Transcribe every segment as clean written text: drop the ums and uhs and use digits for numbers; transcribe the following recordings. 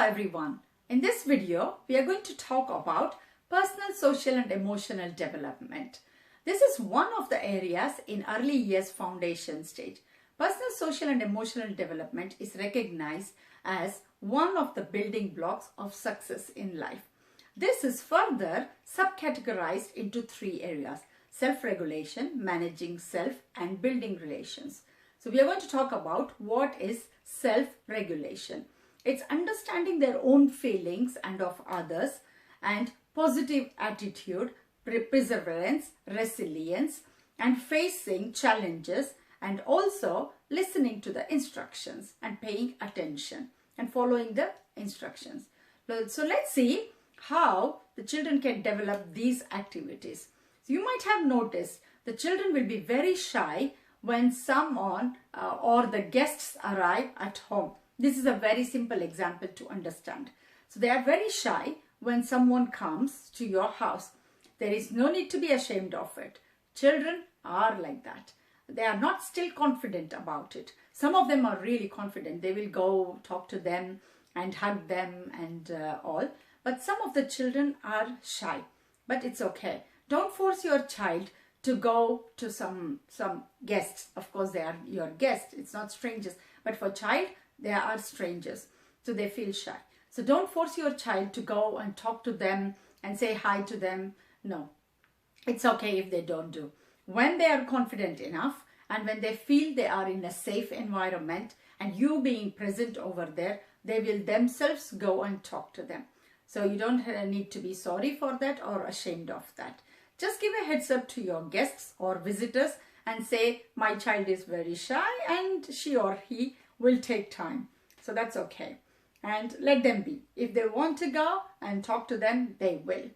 everyone. In this video, we are going to talk about personal, social and emotional development. This is one of the areas in early years foundation stage. Personal, social and emotional development is recognized as one of the building blocks of success in life. This is further subcategorized into three areas: self-regulation, managing self and building relations. So we are going to talk about what is self-regulation. It's understanding their own feelings and of others, and positive attitude, perseverance, resilience, and facing challenges, and also listening to the instructions and paying attention and following the instructions. So let's see how the children can develop these activities. So you might have noticed the children will be very shy when someone or the guests arrive at home. This is a very simple example to understand. So they are very shy when someone comes to your house. There is no need to be ashamed of it. Children are like that. They are not still confident about it. Some of them are really confident. They will go talk to them and hug them and all. But some of the children are shy. But it's okay. Don't force your child to go to some guests. Of course, they are your guests. It's not strangers. But for child, they are strangers. So they feel shy. So don't force your child to go and talk to them and say hi to them. No. It's okay if they don't do. When they are confident enough and when they feel they are in a safe environment and you being present over there, they will themselves go and talk to them. So you don't need to be sorry for that or ashamed of that. Just give a heads up to your guests or visitors and say, my child is very shy and she or he will take time. So that's okay. And let them be. If they want to go and talk to them, they will.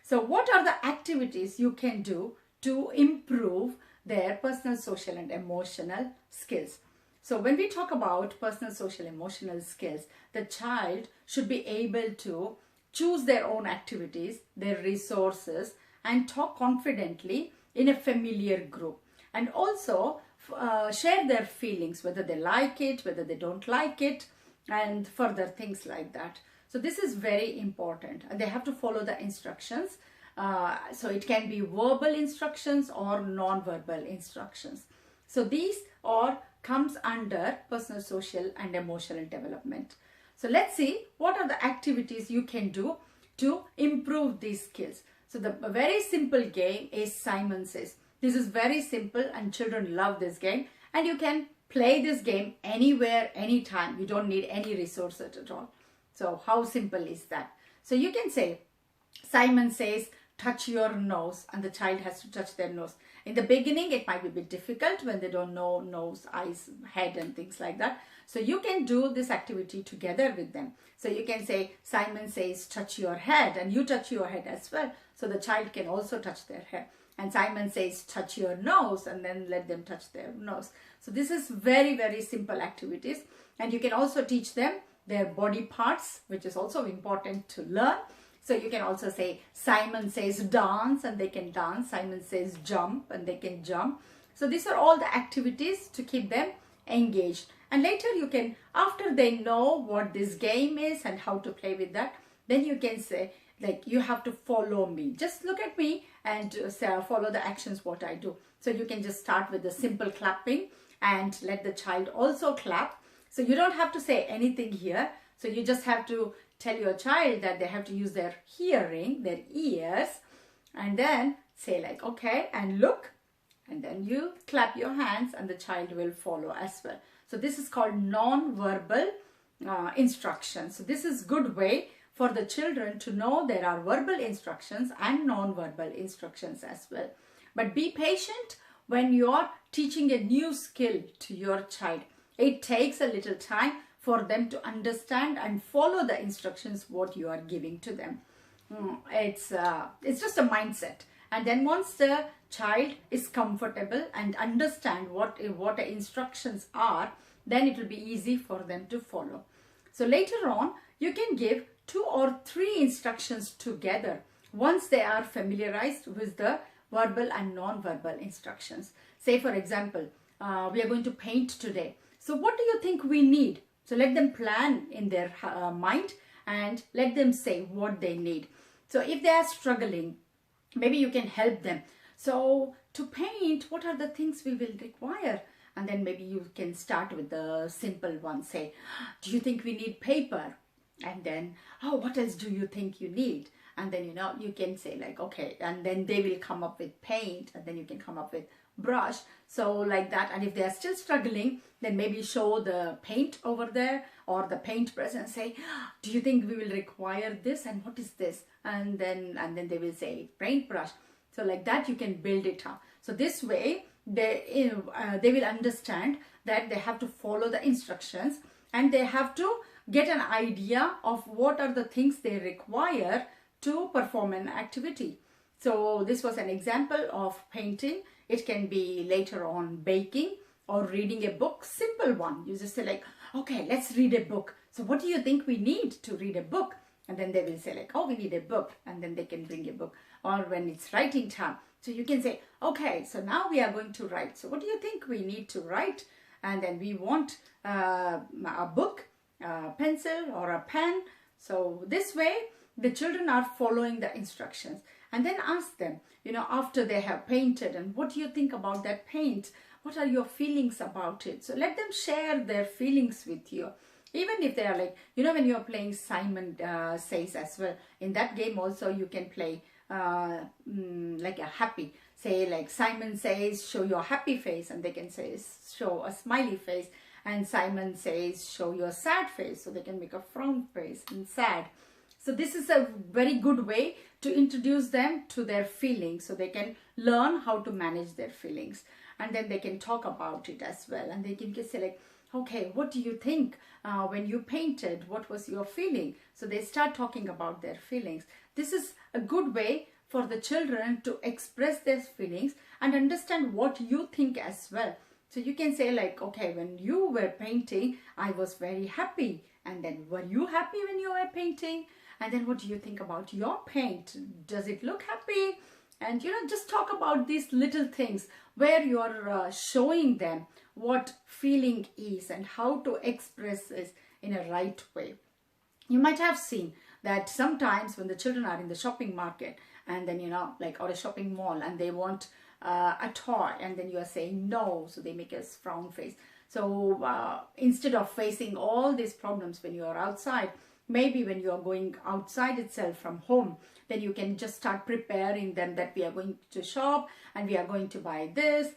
So what are the activities you can do to improve their personal, social and emotional skills? So when we talk about personal, social, emotional skills, the child should be able to choose their own activities, their resources, and talk confidently in a familiar group. And also share their feelings, whether they like it, whether they don't like it, and further things like that. So this is very important. And they have to follow the instructions. So it can be verbal instructions or non-verbal instructions. So these all comes under personal, social and emotional development. So let's see what are the activities you can do to improve these skills. So the very simple game is Simon Says. This is very simple and children love this game, and you can play this game anywhere, anytime. You don't need any resources at all. So how simple is that? So you can say, Simon says, touch your nose, and the child has to touch their nose. In the beginning, it might be a bit difficult when they don't know nose, eyes, head and things like that. So you can do this activity together with them. So you can say, Simon says, touch your head, and you touch your head as well. So the child can also touch their head. And Simon says, touch your nose, and then let them touch their nose. So this is very, very simple activities. And you can also teach them their body parts, which is also important to learn. So you can also say, Simon says dance, and they can dance. Simon says jump, and they can jump. So these are all the activities to keep them engaged. And later you can, after they know what this game is and how to play with that, then you can say, like, you have to follow me. Just look at me and follow the actions what I do. So you can just start with the simple clapping and let the child also clap. So you don't have to say anything here. So you just have to tell your child that they have to use their hearing, their ears, and then say like, okay, and look, and then you clap your hands and the child will follow as well. So this is called non-verbal instructions. So this is good way for the children to know there are verbal instructions and non-verbal instructions as well. But be patient when you're teaching a new skill to your child. It takes a little time for them to understand and follow the instructions what you are giving to them. It's just a mindset. And then once the child is comfortable and understand what the instructions are, then it will be easy for them to follow. So later on, you can give 2 or 3 instructions together once they are familiarized with the verbal and non-verbal instructions. Say for example, we are going to paint today. So what do you think we need? So let them plan in their mind and let them say what they need. So if they are struggling, maybe you can help them. So to paint, what are the things we will require? And then maybe you can start with the simple one. Say, do you think we need paper? And then, oh, what else do you think you need? And then, you can say like, okay, and then they will come up with paint, and then you can come up with brush. So like that. And if they are still struggling, then maybe show the paint over there or the paintbrush and say, do you think we will require this? And what is this? And then they will say paintbrush. So like that, you can build it up. So this way, they will understand that they have to follow the instructions, and they have to get an idea of what are the things they require to perform an activity. So this was an example of painting. It can be later on baking or reading a book, simple one. You just say like, okay, let's read a book. So what do you think we need to read a book? And then they will say like, oh, we need a book. And then they can bring a book. Or when it's writing time, so you can say, okay, so now we are going to write. So what do you think we need to write? And then we want a book, a pencil or a pen. So this way, the children are following the instructions. And then ask them, after they have painted, and what do you think about that paint? What are your feelings about it? So let them share their feelings with you. Even if they are like, when you're playing Simon Says as well, in that game also you can play like a happy, say like Simon Says, show your happy face, and they can say, show a smiley face. And Simon Says, show your sad face, so they can make a frown face and sad. So this is a very good way to introduce them to their feelings, so they can learn how to manage their feelings. And then they can talk about it as well. And they can say like, okay, what do you think when you painted? What was your feeling? So they start talking about their feelings. This is a good way for the children to express their feelings and understand what you think as well. So you can say like, okay, when you were painting, I was very happy. And then, were you happy when you were painting? And then what do you think about your paint? Does it look happy? And just talk about these little things where you're showing them what feeling is and how to express this in a right way. You might have seen that sometimes when the children are in the shopping market, and then or a shopping mall, and they want a toy, and then you are saying no, so they make a frown face. So instead of facing all these problems when you are outside, maybe when you are going outside itself from home, then you can just start preparing them that we are going to shop and we are going to buy this,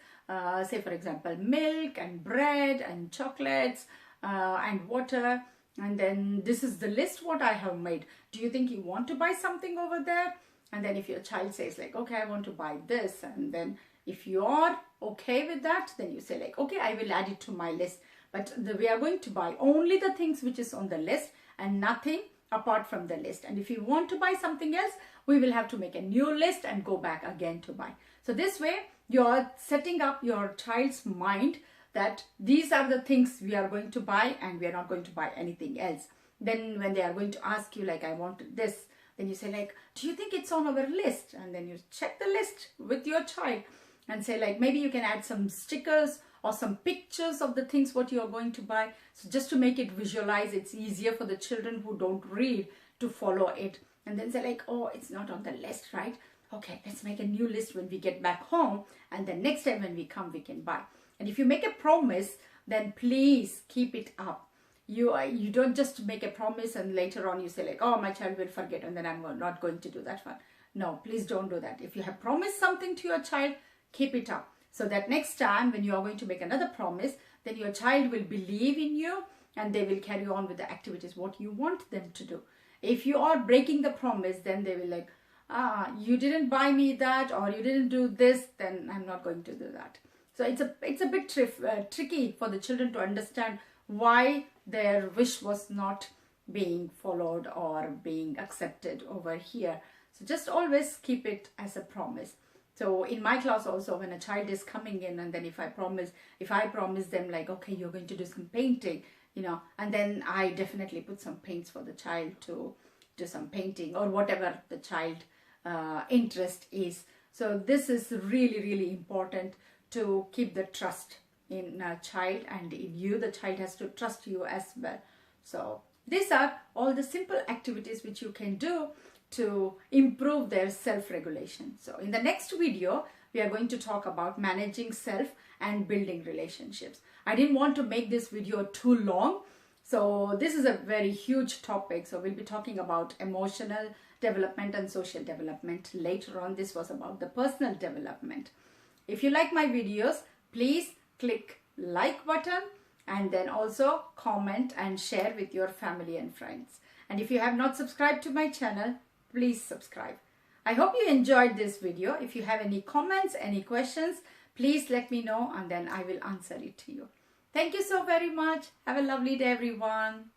say for example, milk and bread and chocolates and water. And then this is the list what I have made. Do you think you want to buy something over there? And then if your child says like, okay, I want to buy this. And then if you're okay with that, then you say like, okay, I will add it to my list. But we are going to buy only the things which is on the list and nothing apart from the list. And if you want to buy something else, we will have to make a new list and go back again to buy. So this way, you're setting up your child's mind that these are the things we are going to buy and we are not going to buy anything else. Then when they are going to ask you like, I want this, then you say like, do you think it's on our list? And then you check the list with your child and say like, maybe you can add some stickers or some pictures of the things what you are going to buy. So just to make it visualize, it's easier for the children who don't read to follow it. And then say like, oh, it's not on the list, right? Okay, let's make a new list when we get back home. And then next time when we come, we can buy. And if you make a promise, then please keep it up. You don't just make a promise and later on you say like, oh, my child will forget and then I'm not going to do that one. No, please don't do that. If you have promised something to your child, keep it up. So that next time when you are going to make another promise, then your child will believe in you and they will carry on with the activities what you want them to do. If you are breaking the promise, then they will like, you didn't buy me that or you didn't do this, then I'm not going to do that. So it's a bit tricky for the children to understand why their wish was not being followed or being accepted over here. So just always keep it as a promise. So in my class also, when a child is coming in and then if I promise them like, okay, you're going to do some painting, and then I definitely put some paints for the child to do some painting or whatever the child interest is. So this is really, really important to keep the trust in a child, and in you, the child has to trust you as well. So these are all the simple activities which you can do to improve their self-regulation. So in the next video, we are going to talk about managing self and building relationships. I didn't want to make this video too long. So this is a very huge topic. So we'll be talking about emotional development and social development. Later on, this was about the personal development. If you like my videos, please click like button and then also comment and share with your family and friends. And if you have not subscribed to my channel, please subscribe. I hope you enjoyed this video. If you have any comments, any questions, please let me know and then I will answer it to you. Thank you so very much. Have a lovely day, everyone.